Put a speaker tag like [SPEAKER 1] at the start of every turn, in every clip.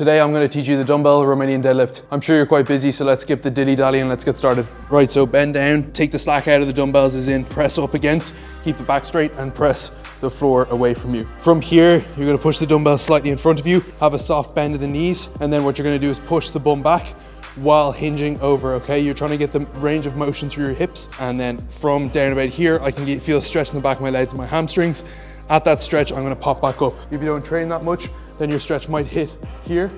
[SPEAKER 1] Today I'm going to teach you the dumbbell Romanian deadlift. I'm sure you're quite busy, so let's skip the dilly-dally and let's get started. Right, so bend down, take the slack out of the dumbbells as in press up against, keep the back straight and press the floor away from you. From here, you're going to push the dumbbells slightly in front of you, have a soft bend of the knees, and then what you're going to do is push the bum back while hinging over, okay? You're trying to get the range of motion through your hips, and then from down about here, I can feel a stretch in the back of my legs and my hamstrings. At that stretch, I'm gonna pop back up. If you don't train that much, then your stretch might hit here.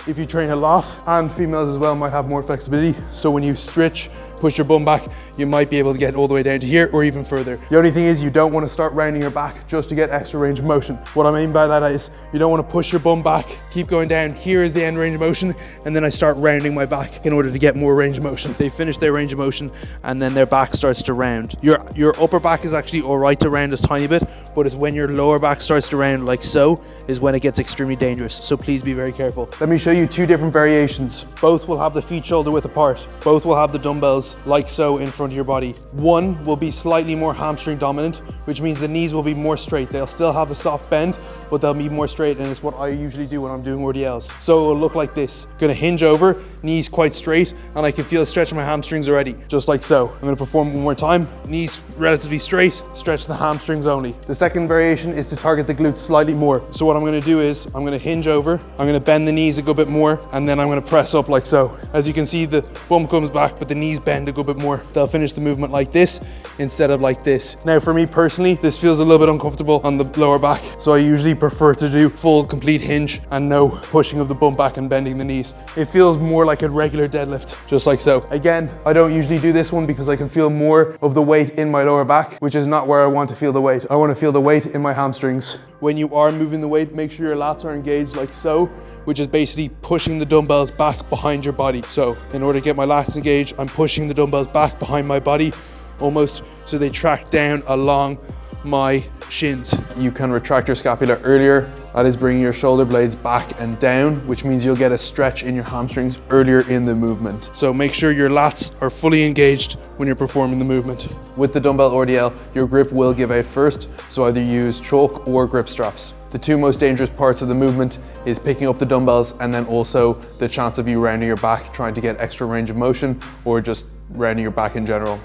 [SPEAKER 1] If you train a lot, and females as well might have more flexibility, so when you stretch, push your bum back, you might be able to get all the way down to here or even further. The only thing is you don't want to start rounding your back just to get extra range of motion. What I mean by that is you don't want to push your bum back, keep going down, here is the end range of motion, and then I start rounding my back in order to get more range of motion. They finish their range of motion and then their back starts to round. Your upper back is actually all right to round a tiny bit, but it's when your lower back starts to round like so is when it gets extremely dangerous. So please be very careful. Let me show you two different variations. Both will have the feet shoulder width apart. Both will have the dumbbells like so in front of your body. One will be slightly more hamstring dominant, which means the knees will be more straight. They'll still have a soft bend, but they'll be more straight, and it's what I usually do when I'm doing RDLs. So it will look like this. Gonna hinge over, knees quite straight, and I can feel a stretch in my hamstrings already, just like so. I'm gonna perform one more time. Knees relatively straight, stretch the hamstrings only. The second variation is to target the glutes slightly more. So what I'm gonna do is I'm gonna hinge over, I'm gonna bend the knees a good bit more, and then I'm gonna press up like so. As you can see, the bum comes back, but the knees bend a good bit more. They'll finish the movement like this instead of like this. Now for me personally, this feels a little bit uncomfortable on the lower back, so I usually prefer to do full complete hinge and no pushing of the bum back and bending the knees. It feels more like a regular deadlift, just like so. Again, I don't usually do this one because I can feel more of the weight in my lower back, which is not where I want to feel the weight. I want to feel the weight in my hamstrings. When you are moving the weight, make sure your lats are engaged like so, which is basically pushing the dumbbells back behind your body. So in order to get my lats engaged, I'm pushing the dumbbells back behind my body, almost so they track down along my shins. You can retract your scapula earlier. That is bringing your shoulder blades back and down, which means you'll get a stretch in your hamstrings earlier in the movement. So make sure your lats are fully engaged when you're performing the movement. With the dumbbell RDL, your grip will give out first, so either use chalk or grip straps. The two most dangerous parts of the movement is picking up the dumbbells and then also the chance of you rounding your back, trying to get extra range of motion, or just rounding your back in general.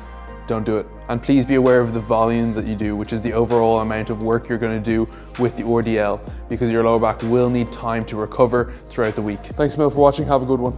[SPEAKER 1] Don't do it. And please be aware of the volume that you do, which is the overall amount of work you're going to do with the RDL, because your lower back will need time to recover throughout the week. Thanks, Mil, for watching. Have a good one.